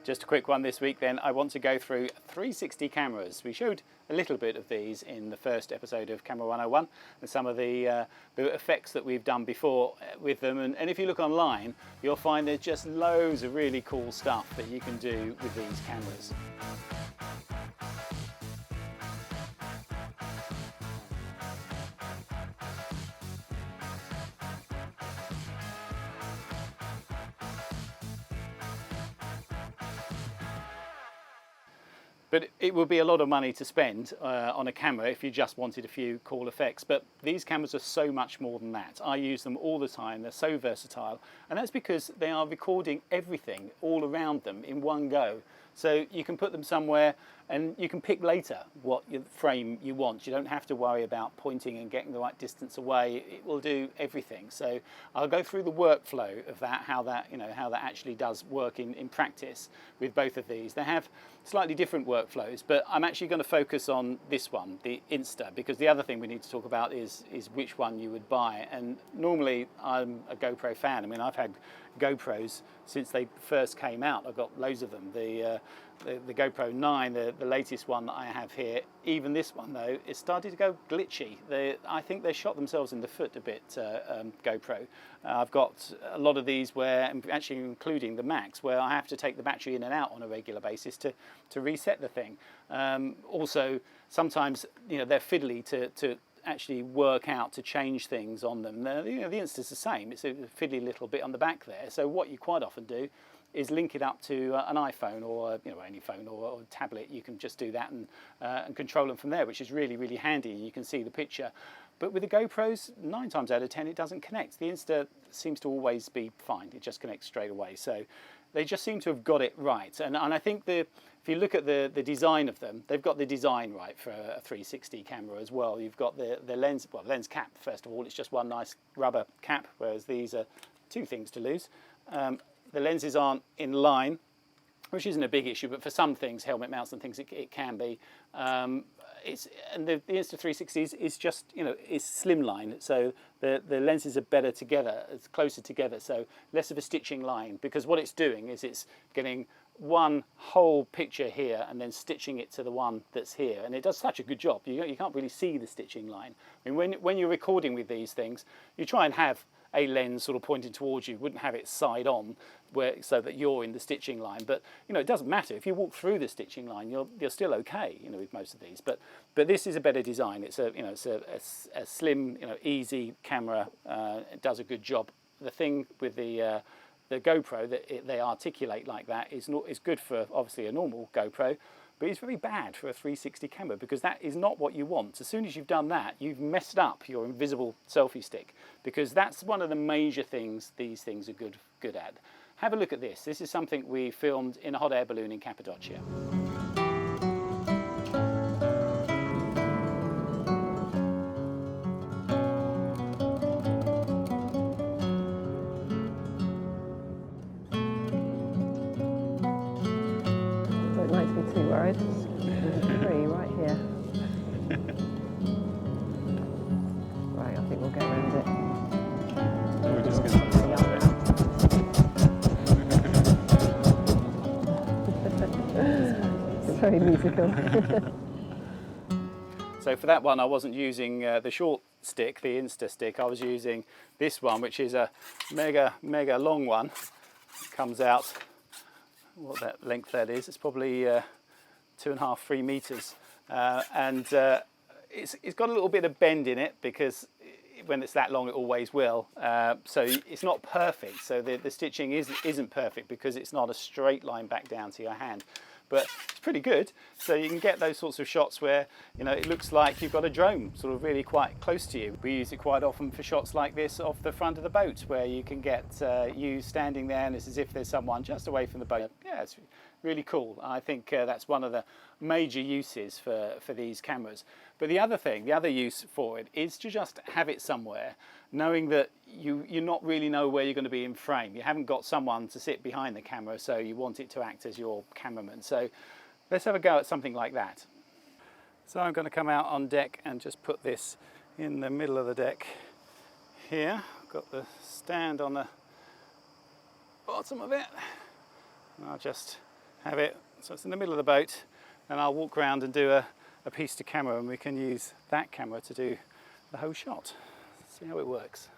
Just a quick one this week then. I want to go through 360 cameras. We showed a little bit of these in the first episode of Camera 101 and some of the effects that we've done before with them. And if you look online, you'll find there's just loads of really cool stuff that you can do with these cameras. But it would be a lot of money to spend on a camera if you just wanted a few cool effects. But these cameras are so much more than that. I use them all the time. They're so versatile. And that's because they are recording everything all around them in one go. So you can put them somewhere and you can pick later what frame you want. You don't have to worry about pointing and getting the right distance away. It will do everything. So I'll go through the workflow of that, how that actually does work in practice with both of these. They have slightly different workflows, but I'm actually going to focus on this one, the Insta, because the other thing we need to talk about is which one you would buy. And normally I'm a GoPro fan. I mean, I've had GoPros since they first came out. I've got loads of them. The GoPro 9, the latest one that I have here, even this one though, it started to go glitchy. I think they shot themselves in the foot a bit, GoPro. I've got a lot of these where, actually including the Max, where I have to take the battery in and out on a regular basis to reset the thing. Also, sometimes they're fiddly to actually work out to change things on them. The Insta's the same. It's a fiddly little bit on the back there. So what you quite often do is link it up to an iPhone or any phone or tablet. You can just do that and control them from there, which is really, really handy. You can see the picture. But with the GoPros, 9 times out of 10, it doesn't connect. The Insta seems to always be fine. It just connects straight away. So they just seem to have got it right. And I think if you look at the design of them, they've got the design right for a 360 camera as well. You've got the lens, lens cap, first of all. It's just one nice rubber cap, whereas these are two things to lose. The lenses aren't in line, which isn't a big issue, but for some things, helmet mounts and things, it can be. And the Insta360 is just, is slimline, so the lenses are better together, it's closer together, so less of a stitching line, because what it's doing is it's getting one whole picture here and then stitching it to the one that's here, and it does such a good job. You can't really see the stitching line. I mean, when you're recording with these things, you try and have a lens sort of pointing towards you, wouldn't have it side on so that you're in the stitching line, but it doesn't matter if you walk through the stitching line, you're still okay with most of these, but this is a better design. It's a slim, easy camera. It does a good job. The thing with the GoPro, that they articulate like that is good for obviously a normal GoPro, but it's very bad for a 360 camera, because that is not what you want. As soon as you've done that, you've messed up your invisible selfie stick, because that's one of the major things these things are good at. Have a look at this. This is something we filmed in a hot air balloon in Cappadocia. Don't like to be too worried. There's 3 right here. Right, I think we'll go around it. We're just going to It's very musical. So for that one, I wasn't using the short stick, the Insta stick. I was using this one, which is a mega long one. Comes out, what that length that is, it's probably 2.5, 3 meters. And it's got a little bit of bend in it, because when it's that long, it always will. So it's not perfect. So the stitching isn't perfect, because it's not a straight line back down to your hand. But it's pretty good. So you can get those sorts of shots where it looks like you've got a drone sort of really quite close to you. We use it quite often for shots like this off the front of the boat, where you can get you standing there and it's as if there's someone just away from the boat. Yeah, it's really cool. I think that's one of the major uses for these cameras. But the other use for it is to just have it somewhere, knowing that you not really know where you're going to be in frame. You haven't got someone to sit behind the camera, so you want it to act as your cameraman. So let's have a go at something like that. So I'm going to come out on deck and just put this in the middle of the deck here. I've got the stand on the bottom of it. And I'll just have it, so it's in the middle of the boat, and I'll walk around and do a piece to camera, and we can use that camera to do the whole shot. See how it works.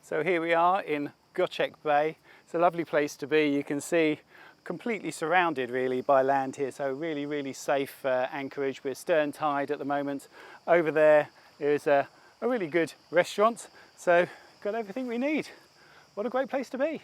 So here we are in Gochek Bay. It's a lovely place to be. You can see completely surrounded really by land here, so really, really safe anchorage. We're stern tide at the moment. Over there is a really good restaurant, so got everything we need. What a great place to be.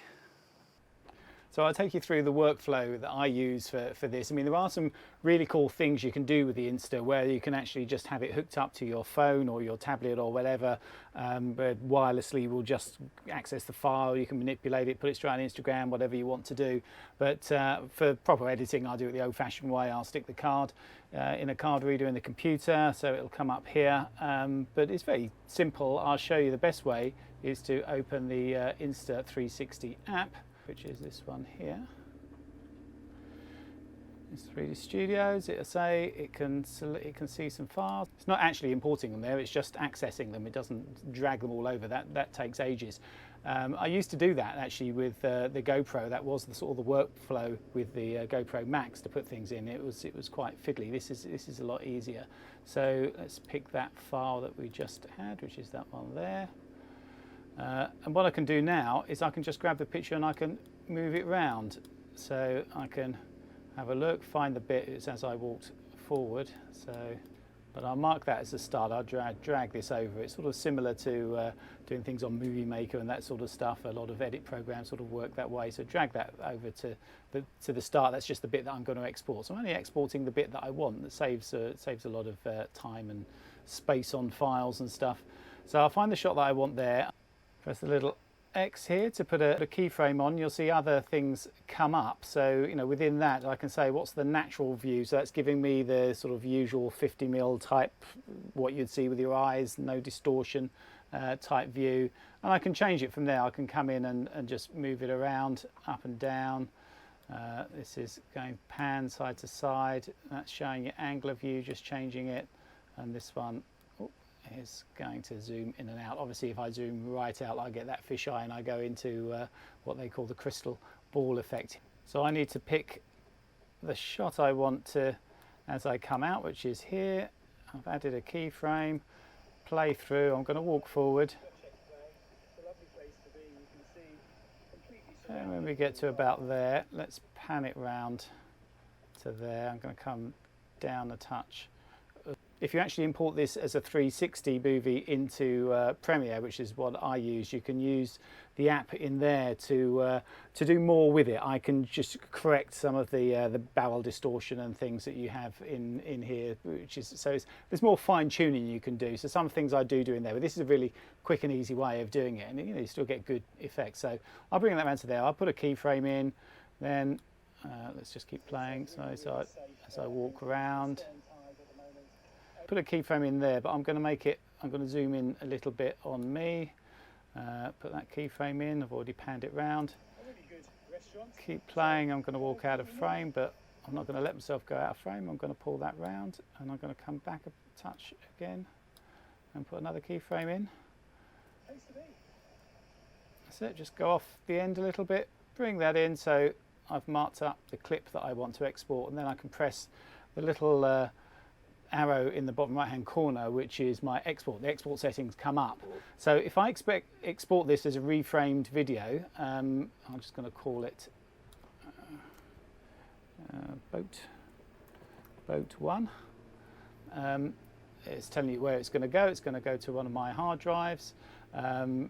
So I'll take you through the workflow that I use for this. I mean, there are some really cool things you can do with the Insta where you can actually just have it hooked up to your phone or your tablet or whatever, but wirelessly we'll just access the file. You can manipulate it, put it straight on Instagram, whatever you want to do. But for proper editing, I'll do it the old-fashioned way. I'll stick the card in a card reader in the computer, so it'll come up here. But it's very simple. I'll show you the best way is to open the Insta360 app, which is this one here. It's 3D Studios. It'll say it can see some files. It's not actually importing them there, it's just accessing them. It doesn't drag them all over. That takes ages. I used to do that actually with the GoPro. That was the sort of the workflow with the GoPro Max to put things in. It was quite fiddly. This is a lot easier. So let's pick that file that we just had, which is that one there. And what I can do now is I can just grab the picture and I can move it round. So I can have a look, find the bit as I walked forward. But I'll mark that as a start. I'll drag this over. It's sort of similar to doing things on Movie Maker and that sort of stuff. A lot of edit programs sort of work that way. So drag that over to the start. That's just the bit that I'm going to export. So I'm only exporting the bit that I want. That saves a lot of time and space on files and stuff. So I'll find the shot that I want there. Press the little X here to put a keyframe on. You'll see other things come up. So, you know, within that I can say what's the natural view. So that's giving me the sort of usual 50mm type, what you'd see with your eyes, no distortion type view. And I can change it from there. I can come in and just move it around, up and down. This is going pan side to side. That's showing you angle of view, just changing it. And this one is going to zoom in and out. Obviously if I zoom right out I get that fisheye and I go into what they call the crystal ball effect. So I need to pick the shot I want to as I come out, which is here. I've added a keyframe, play through. I'm going to walk forward, and when we get to about there, let's pan it round to there. I'm going to come down a touch. If you actually import this as a 360 movie into Premiere, which is what I use, you can use the app in there to do more with it. I can just correct some of the barrel distortion and things that you have in here, which is there's more fine tuning you can do. So some things I do in there, but this is a really quick and easy way of doing it, and you still get good effects. So I'll bring that around to there. I'll put a keyframe in, then let's just keep playing. So as I walk around. Put a keyframe in there, but I'm going to zoom in a little bit on me. Put that keyframe in. I've already panned it round. Keep playing. I'm going to walk out of frame, but I'm not going to let myself go out of frame. I'm going to pull that round, and I'm going to come back a touch again and put another keyframe in. That's it. Just go off the end a little bit. Bring that in. So I've marked up the clip that I want to export, and then I can press the little arrow in the bottom right hand corner, which is my export. The export settings come up. So if I export this as a reframed video, I'm just going to call it boat 1. It's telling you where it's going to go. It's going to go to one of my hard drives.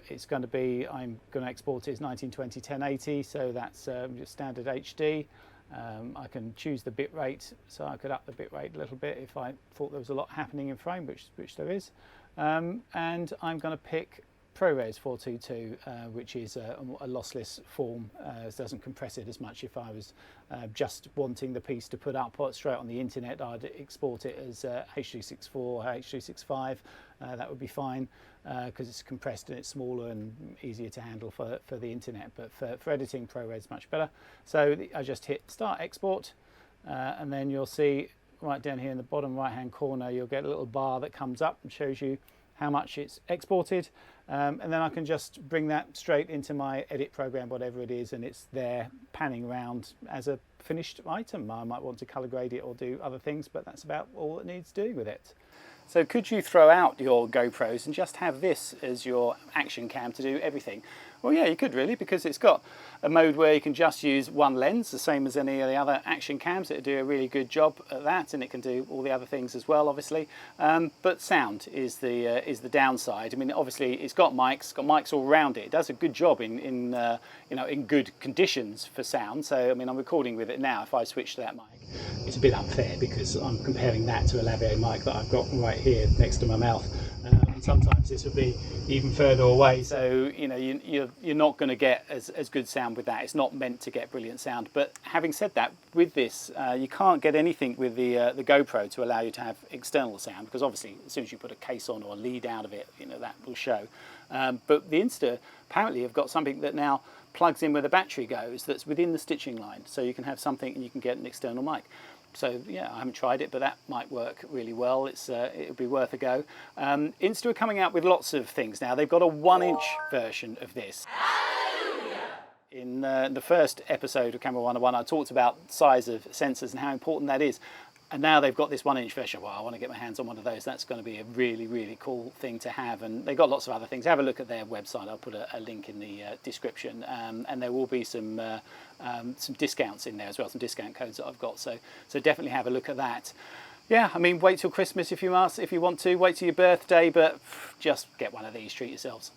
It's going to be, I'm going to export it as 1920 1080, so that's just standard HD. I can choose the bit rate, so I could up the bit rate a little bit if I thought there was a lot happening in frame, which there is. And I'm going to pick ProRes 422, which is a lossless form. It doesn't compress it as much. If I was just wanting the piece to put up straight on the internet, I'd export it as H.264 or H.265. That would be fine because it's compressed and it's smaller and easier to handle for the internet. But for editing, ProRes is much better. So I just hit Start Export, and then you'll see right down here in the bottom right hand corner, you'll get a little bar that comes up and shows you how much it's exported, and then I can just bring that straight into my edit program, whatever it is, and it's there panning around as a finished item. I might want to color grade it or do other things, but that's about all that needs doing with it. So could you throw out your GoPros and just have this as your action cam to do everything? Well, yeah, you could really, because it's got a mode where you can just use one lens, the same as any of the other action cams that do a really good job at that, and it can do all the other things as well, obviously. But sound is the downside. I mean, obviously it's got mics all around it. It does a good job in you know, in good conditions for sound. So I mean, I'm recording with it now. If I switch to that mic, it's a bit unfair because I'm comparing that to a lavalier mic that I've got right here next to my mouth. And sometimes this would be even further away, so you know you're not going to get as good sound with that. It's not meant to get brilliant sound. But having said that, with this you can't get anything with the GoPro to allow you to have external sound, because obviously as soon as you put a case on or a lead out of it, you know, that will show. But the Insta apparently have got something that now plugs in where the battery goes, that's within the stitching line, so you can have something and you can get an external mic. So yeah, I haven't tried it, but that might work really well. It'll be worth a go. Insta are coming out with lots of things now. They've got a 1-inch version of this. In the first episode of Camera 101, I talked about size of sensors and how important that is. And now they've got this 1-inch version. Well, I want to get my hands on one of those. That's going to be a really, really cool thing to have. And they've got lots of other things. Have a look at their website. I'll put a link in the description. And there will be some discounts in there as well, some discount codes that I've got. So definitely have a look at that. Yeah, I mean, wait till Christmas if you want to. Wait till your birthday, but just get one of these. Treat yourselves.